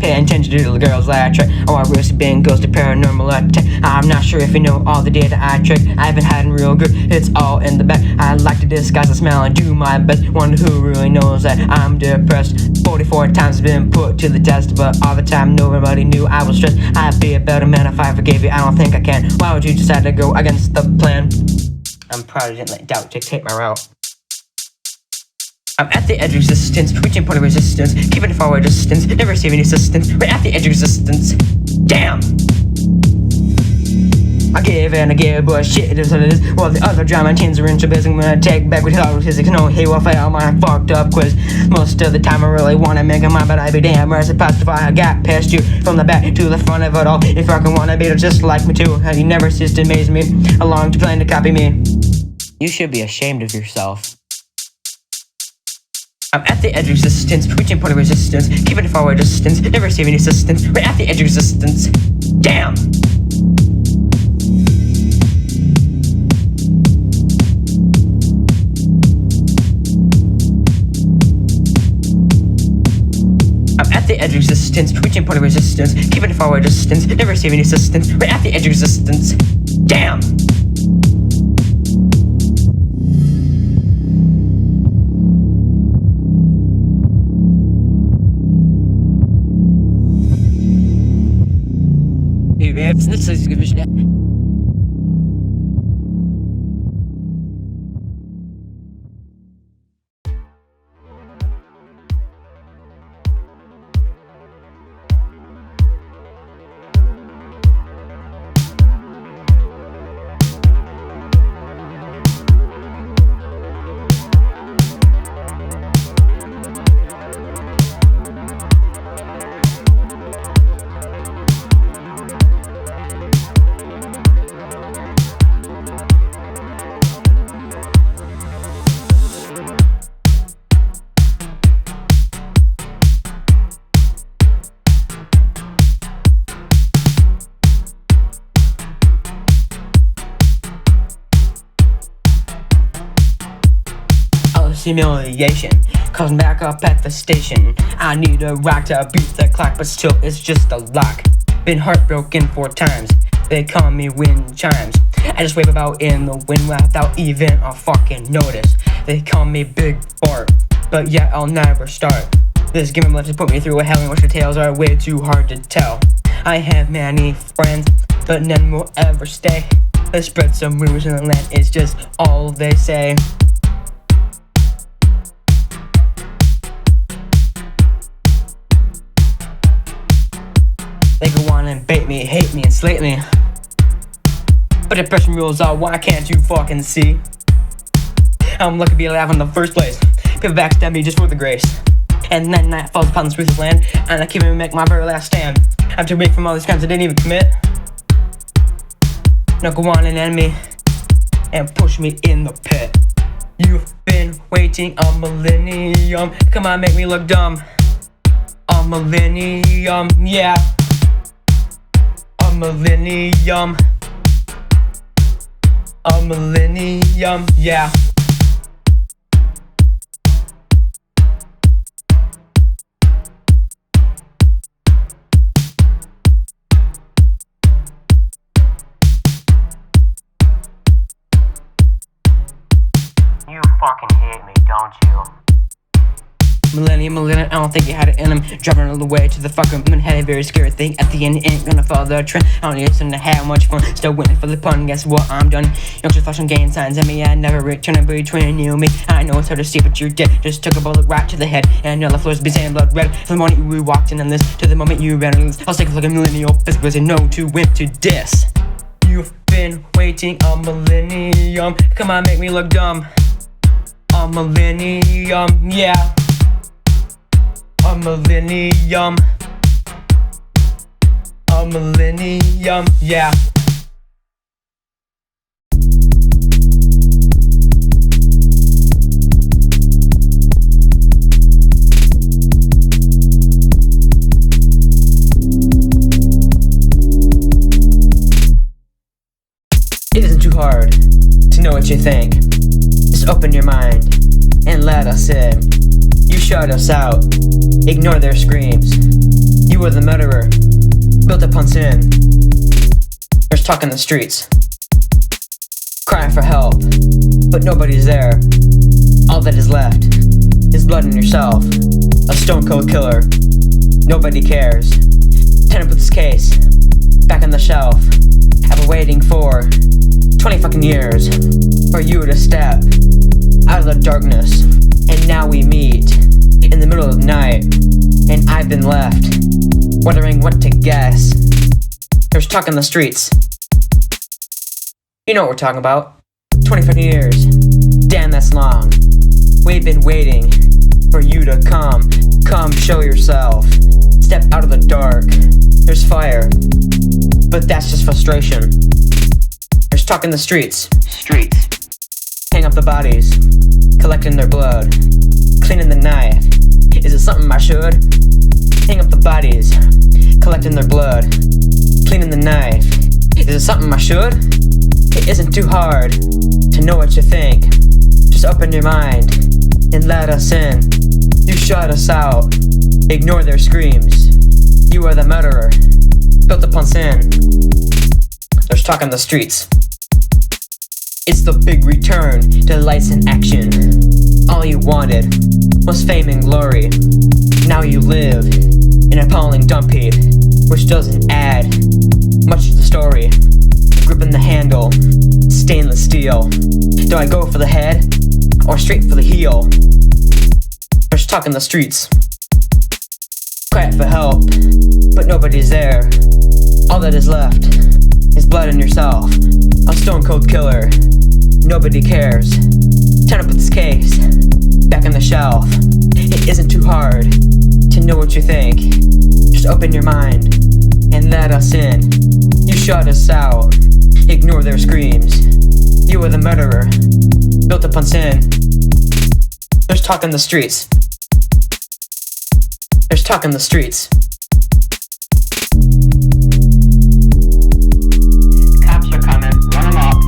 paying attention to the girls that I track. Oh, I really been goes to paranormal attack. I'm not sure if you know all the data I track. I haven't had them real good, it's all in the back. I like to disguise the smell and do my best. Wonder who really knows that I'm depressed. 44 times been put to the test, but all the time nobody knew I was stressed. I'd be a better man if I forgave you, I don't think I can. Why would you decide to go against the plan? I'm proud I didn't let doubt dictate my route. I'm at the edge of resistance, reaching point of resistance, keeping a forward distance, never receiving assistance. We're at the edge of resistance. Damn! I give and I give, but shit, it is what it is. While the other drama teens are into business, I'm gonna take back with all physics. No, he will fail my fucked up quiz. Most of the time I really wanna make a mind, but I be damn where's it past if I got past you. From the back to the front of it all. If I can wanna be just like me too. How you never ceased to amaze me. Along to plan to copy me. You should be ashamed of yourself. I'm at the edge of resistance, reaching point of resistance, keeping a forward distance, never receiving assistance. We're at the edge of resistance. Damn! I'm at the edge of resistance, reaching point of resistance, keeping a forward distance, never receiving assistance. We're at the edge of resistance. Damn! This is good vision. Humiliation, causing back up at the station. I need a rock to beat the clock, but still it's just a lock. Been heartbroken 4 times, they call me wind chimes. I just wave about in the wind without even a fucking notice. They call me Big Bart, but yet I'll never start. This game of life has put me through a hell in which the tales are way too hard to tell. I have many friends, but none will ever stay. Let's spread some rumors in the land, it's just all they say. They go on and bait me, hate me, and slate me. But depression rules all, why can't you fucking see? I'm lucky to be alive in the first place. People backstab me just for the grace. And then night falls upon this ruthless land, and I can't even make my very last stand. I'm too weak from all these crimes I didn't even commit. Now go on and end me, and push me in the pit. You've been waiting a millennium. Come on, make me look dumb. A millennium, yeah. A millennium. A millennium, yeah. You fucking hate me, don't you? Millennium, I don't think you had it in him. Driving all the way to the fucking moon. Had a very scary thing. At the end, ain't gonna follow the trend. I don't need to have much fun. Still waiting for the pun. Guess what? I'm done. Youngsters flashing gain signs at me. I never return between you and me. I know it's hard to see, but you're dead. Just took a bullet right to the head. And now the floor's been saying blood red. From the morning you walked in on this to the moment you ran on this. I'll take a look at millennial physical. Say no to went to this. You've been waiting a millennium. Come on, make me look dumb. A millennium, yeah. A millennium. A millennium, yeah. It isn't too hard to know what you think. Just open your mind and let us in. You shut us out, ignore their screams. You were the murderer, built upon sin. There's talk in the streets, crying for help, but nobody's there. All that is left is blood in yourself, a stone cold killer. Nobody cares. Tenant put this case back on the shelf. I've been waiting for 20 fucking years for you to step out of the darkness, and now we meet in the middle of the night, and I've been left wondering what to guess. There's talk in the streets. You know what we're talking about. 20 fucking years. Damn, that's long. We've been waiting for you to come show yourself. Step out of the dark. There's fire, but that's just frustration. There's talk in the streets. Hang up the bodies, collecting their blood, cleaning the knife. Is it something I should? Hang up the bodies, collecting their blood, cleaning the knife. Is it something I should? It isn't too hard to know what you think. Just open your mind and let us in. You shut us out, ignore their screams. You are the murderer, built upon sin. There's talk on the streets. It's the big return to lights and action. All you wanted was fame and glory. Now you live in an appalling dump heap, which doesn't add much to the story. Gripping the handle, stainless steel. Do I go for the head or straight for the heel? There's talk in the streets, crying for help, but nobody's there. All that is left is blood in yourself, a stone cold killer. Nobody cares. Time to put this case back on the shelf. It isn't too hard to know what you think. Just open your mind and let us in. You shut us out, ignore their screams. You are the murderer, built upon sin. There's talk in the streets. There's talk in the streets. Cops are coming, run them up.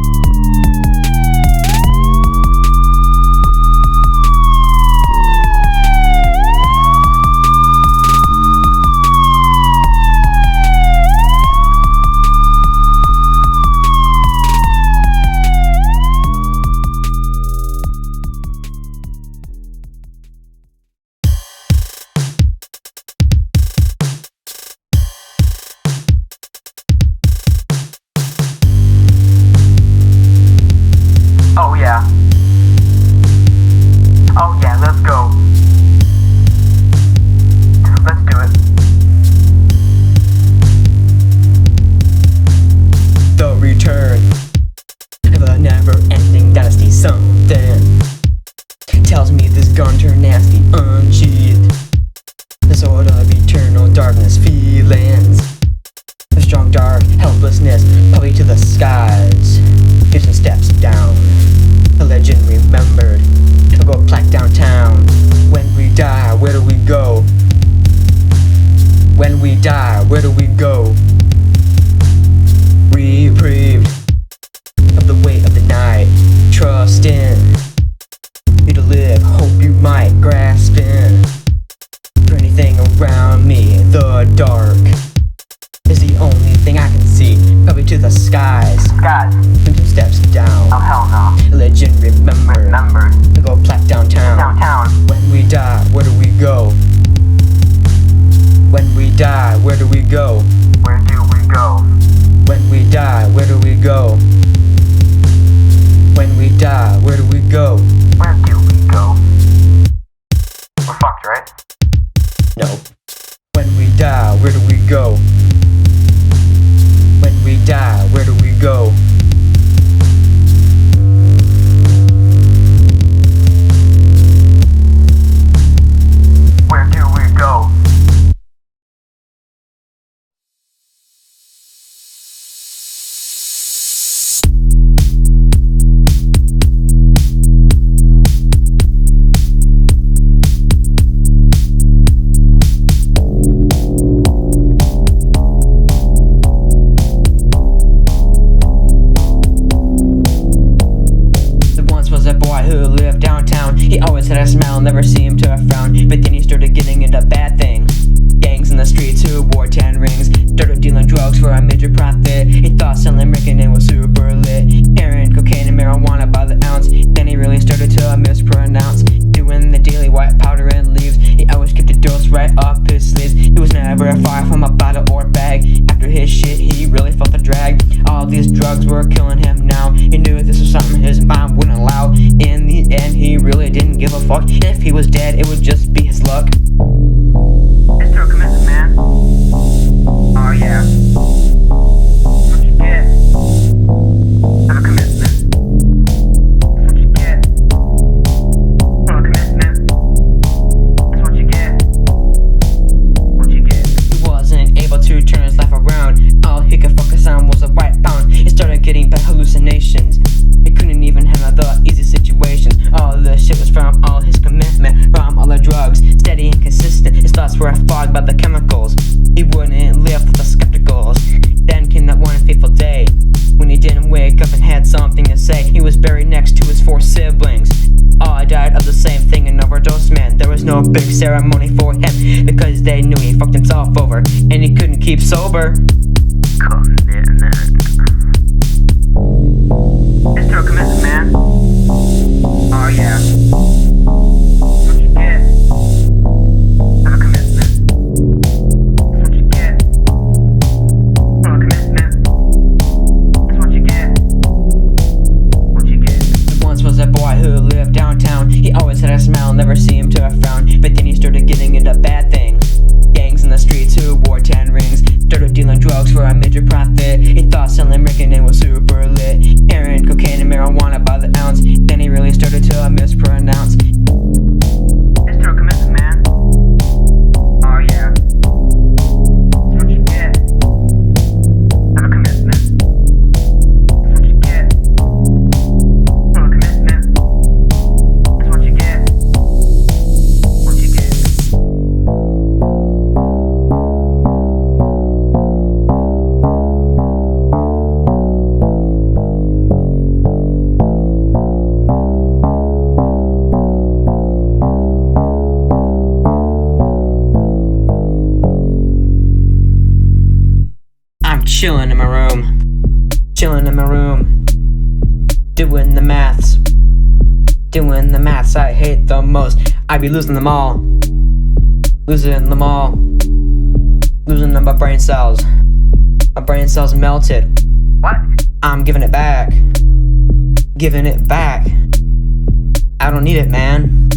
Oh yeah, let's go. Let's do it. The return of a never-ending dynasty. Something tells me this gun turned nasty, unsheathed. The sword of eternal darkness, feelings. The strong dark helplessness, probably to the skies. Here's some steps down. A legend remembered. A gold plaque downtown. When we die, where do we go? When we die, where do we go? Reprieved of the weight of the night. Trust in you to live. Hope you might grasp in. For anything around me, the dark is the only thing I can see. Probably to the skies. When two steps down. Oh hell no. A legend remembered. The gold plaque downtown. When we die, where do we go? When we die, where do we go? Where do we go? When we die, where do we go? When we die, where do we go? Where do we go? We're fucked, right? No. When we die, where do we go? When we die, where do we go? Where do we go? He always had a smile, never seemed to have frowned. But then he started getting into bad things. Gangs in the streets who fucked. And if he was dead, it would just be his luck. It's through a commitment, man. Oh yeah. That's what you get. Have a commitment. That's what you get. From a commitment. That's what you get. What you get. He wasn't able to turn his life around. All he could focus on was a white pound. He started getting bad hallucinations. He couldn't even handle the easy situations. All the shit was from all his commitment, from all the drugs, steady and consistent. His thoughts were fogged by the chemicals. He wouldn't live with the skepticals. Then came that one fateful day when he didn't wake up and had something to say. He was buried next to his 4 siblings. All died of the same thing, an overdose, man. There was no big ceremony for him because they knew he fucked himself over and he couldn't keep sober. Commitment. It's through a commitment, man. Oh yeah. That's what you get. Have a commitment. That's what you get. From a commitment. That's what you get. What you get. There once was a boy who lived downtown. He always had a smile, never seemed to frown. But then he started getting into bad things. Gangs in the streets who wore 10 rings. Started dealing drugs for a major profit. He thought selling Rickon was super lit. Heroin, cocaine, and marijuana by the ounce. Then he really started to mispronounce. It's through a commitment, man. Oh yeah. That's what you get. Have a commitment. That's what you get. From a commitment. That's what you get. What you get. Chilling in my room, chilling in my room, doing the maths, I hate the most. I be losing them all, losing my brain cells. My brain cells melted. What? I'm giving it back, I don't need it, man.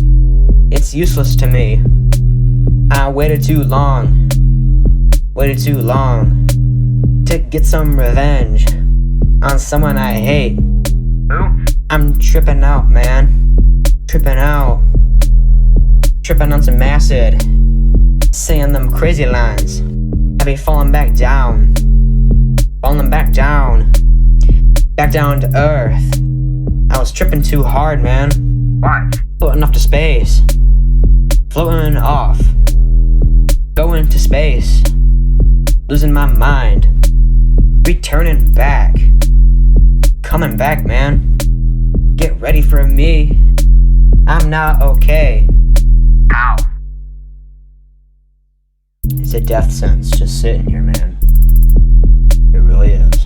It's useless to me. I waited too long to get some revenge on someone I hate. Who? I'm tripping out, man. Tripping on some acid, saying them crazy lines. I be falling back down, back down to earth. I was tripping too hard, man. Why? Floating off to space, floating off, going to space, losing my mind. Returning back, coming back, man. Get ready for me. I'm not okay. How? It's a death sentence just sitting here, man. It really is.